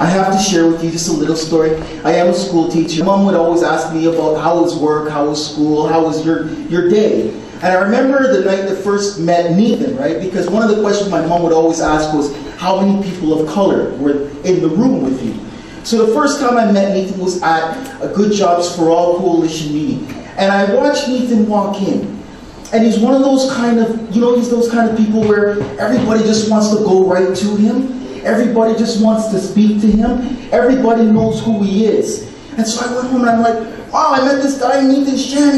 I have to share with you just a little story. I am a school teacher. Mom would always ask me about how was work, how was school, how was your day. And I remember the night that first met Neethan, right? Because one of the questions my mom would always ask was, how many people of color were in the room with you? So the first time I met Neethan was at a Good Jobs for All coalition meeting. And I watched Neethan walk in. And he's one of those kind of, you know, he's those kind of people where everybody just wants to go right to him. Everybody just wants to speak to him. Everybody knows who he is. And so I went home and I'm like, wow, I met this guy, Neethan Shan.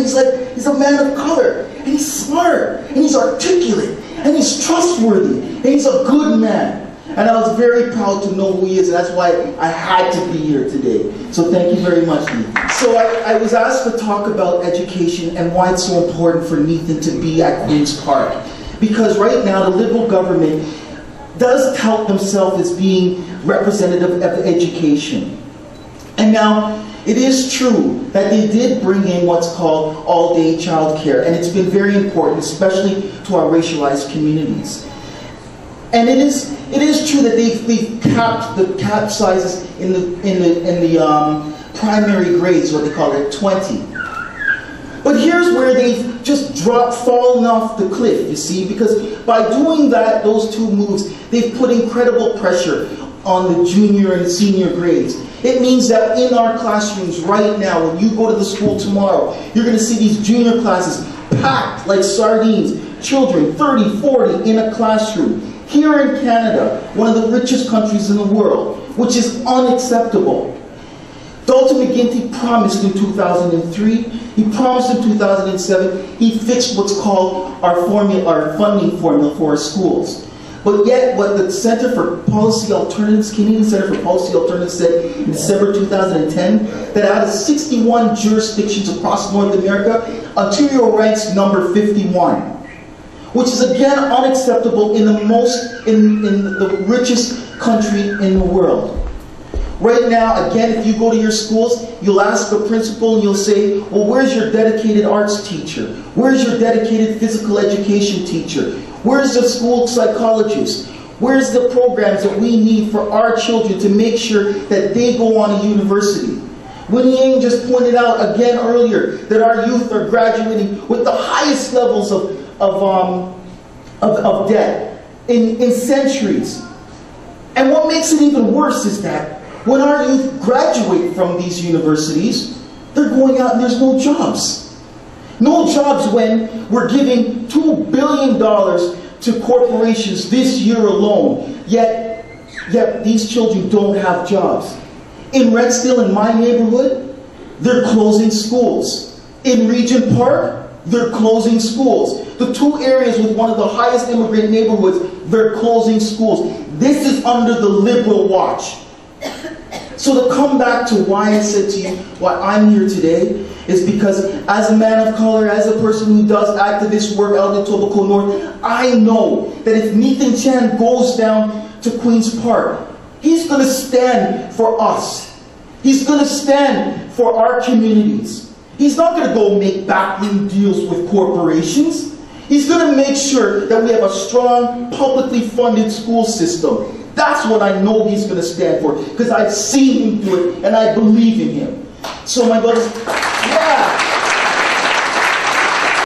He's a man of color. And he's smart. And he's articulate. And he's trustworthy. And he's a good man. And I was very proud to know who he is. And that's why I had to be here today. So thank you very much, Neethan. So I was asked to talk about education and why it's so important for Neethan to be at Queen's Park. Because right now the Liberal government does tout themselves as being representative of education. And now, it is true that they did bring in what's called all-day childcare, and it's been very important, especially to our racialized communities. And it is true that they've capped the cap sizes in the primary grades, what they call it, 20. But here's where they've just fallen off the cliff, you see, because by doing that, those two moves, they've put incredible pressure on the junior and senior grades. It means that in our classrooms right now, when you go to the school tomorrow, you're going to see these junior classes packed like sardines, children 30, 40 in a classroom. Here in Canada, one of the richest countries in the world, which is unacceptable. Dalton McGuinty promised in 2003, he promised in 2007, he fixed what's called our funding formula for our schools. But yet, what the Center for Policy Alternatives, Canadian Center for Policy Alternatives said in December 2010, that out of 61 jurisdictions across North America, Ontario ranks number 51. Which is again unacceptable in the richest country in the world. Right now, again, if you go to your schools, you'll ask a principal and you'll say, well, where's your dedicated arts teacher? Where's your dedicated physical education teacher? Where's the school psychologist? Where's the programs that we need for our children to make sure that they go on a university? Winnie Yang just pointed out again earlier that our youth are graduating with the highest levels of debt in centuries. And what makes it even worse is that when our youth graduate from these universities, they're going out and there's no jobs. No jobs when we're giving $2 billion to corporations this year alone, yet these children don't have jobs. In Rexdale, in my neighborhood, they're closing schools. In Regent Park, they're closing schools. The two areas with one of the highest immigrant neighborhoods, they're closing schools. This is under the Liberal watch. So to come back to why I said to you, why I'm here today, is because as a man of color, as a person who does activist work out in Etobicoke North, I know that if Neethan Shan goes down to Queen's Park, he's going to stand for us. He's going to stand for our communities. He's not going to go make backroom deals with corporations. He's going to make sure that we have a strong, publicly funded school system. That's what I know he's going to stand for, because I've seen him do it, and I believe in him. So my brothers,